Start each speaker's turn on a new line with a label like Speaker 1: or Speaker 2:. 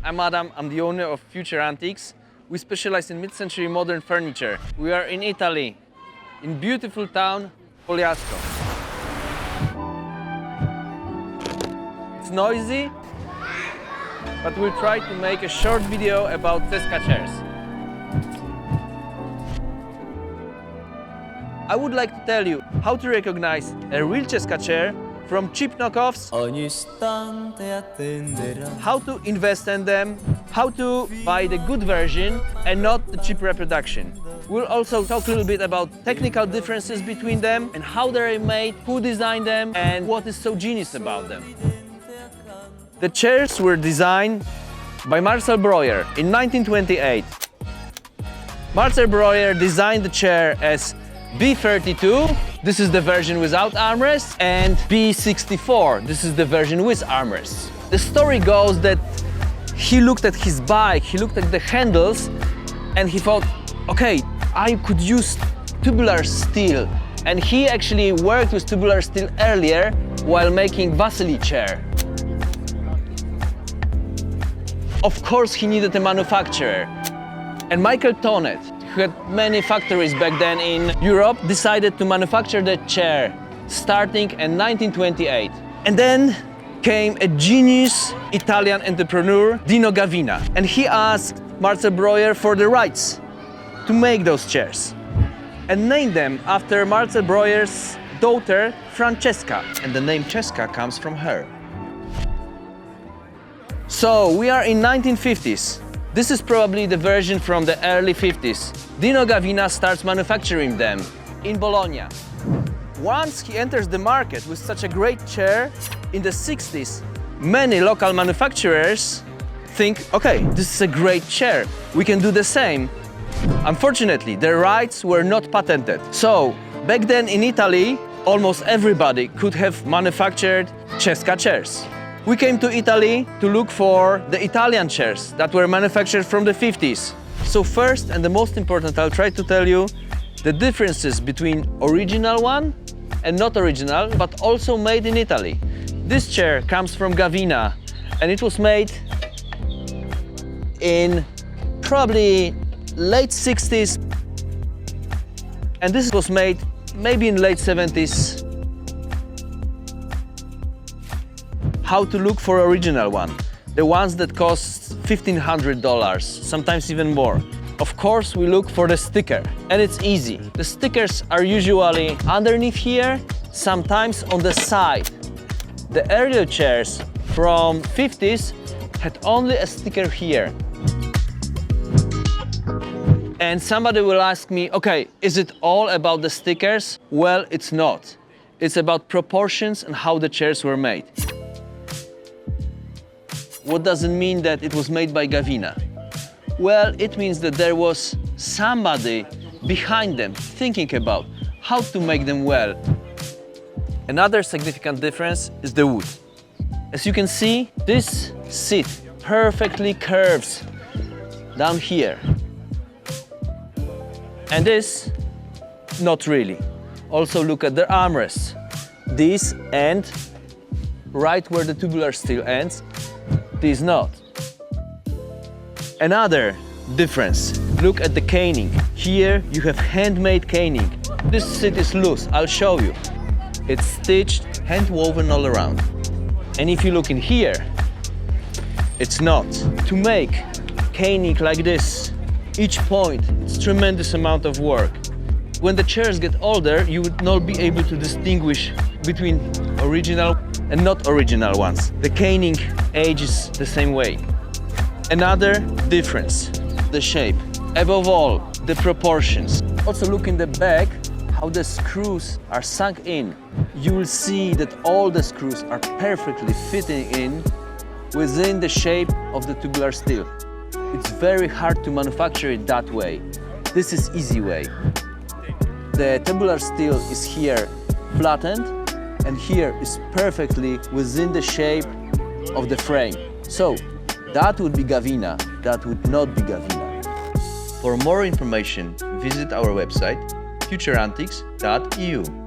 Speaker 1: I'm Adam, I'm the owner of Futureantiques. We specialize in mid-century modern furniture. We are in Italy, in beautiful town, Poliasco. It's noisy, but we'll try to make a short video about CESCA chairs. I would like to tell you how to recognize a real CESCA chair from cheap knockoffs, how to invest in them, how to buy the good version and not the cheap reproduction. We'll also talk a little bit about technical differences between them and how they're made, who designed them and what is so genius about them. The chairs were designed by Marcel Breuer in 1928. Marcel Breuer designed the chair as B32, this is the version without armrests, and B64, this is the version with armrests. The story goes that he looked at his bike, he looked at the handles, and he thought, okay, I could use tubular steel. And he actually worked with tubular steel earlier while making Vasily chair. Of course, he needed a manufacturer. And Michael Tonet, who had many factories back then in Europe, decided to manufacture the chair starting in 1928. And then came a genius Italian entrepreneur, Dino Gavina. And he asked Marcel Breuer for the rights to make those chairs and named them after Marcel Breuer's daughter, Francesca. And the name CESCA comes from her. So we are in 1950s. This is probably the version from the early 50s. Dino Gavina starts manufacturing them in Bologna. Once he enters the market with such a great chair in the 60s, many local manufacturers think, okay, this is a great chair, we can do the same. Unfortunately, the rights were not patented. So back then in Italy, almost everybody could have manufactured CESCA chairs. We came to Italy to look for the Italian chairs that were manufactured from the 50s. So first and the most important, I'll try to tell you the differences between original one and not original, but also made in Italy. This chair comes from Gavina and it was made in probably late 60s. And this was made maybe in late 70s. How to look for original one, the ones that cost $1,500, sometimes even more. Of course, we look for the sticker, and it's easy. The stickers are usually underneath here, sometimes on the side. The earlier chairs from 50s had only a sticker here. And somebody will ask me, okay, is it all about the stickers? Well, it's not. It's about proportions and how the chairs were made. What does it mean that it was made by Gavina? Well, it means that there was somebody behind them thinking about how to make them well. Another significant difference is the wood. As you can see, this seat perfectly curves down here. And this, not really. Also look at the armrests. This end, right where the tubular steel ends, this not. Another difference, look at the caning. Here you have handmade caning. This seat is loose, I'll show you. It's stitched, hand woven all around. And if you look in here, it's not. To make caning like this, each point, it's tremendous amount of work. When the chairs get older, you would not be able to distinguish between original and not original ones. The caning ages the same way. Another difference, the shape. Above all, the proportions. Also look in the back, how the screws are sunk in. You will see that all the screws are perfectly fitting in within the shape of the tubular steel. It's very hard to manufacture it that way. This is easy way. The tubular steel is here flattened, and here is perfectly within the shape of the frame. So that would be Gavina, that would not be Gavina. For more information, visit our website futureantiques.eu.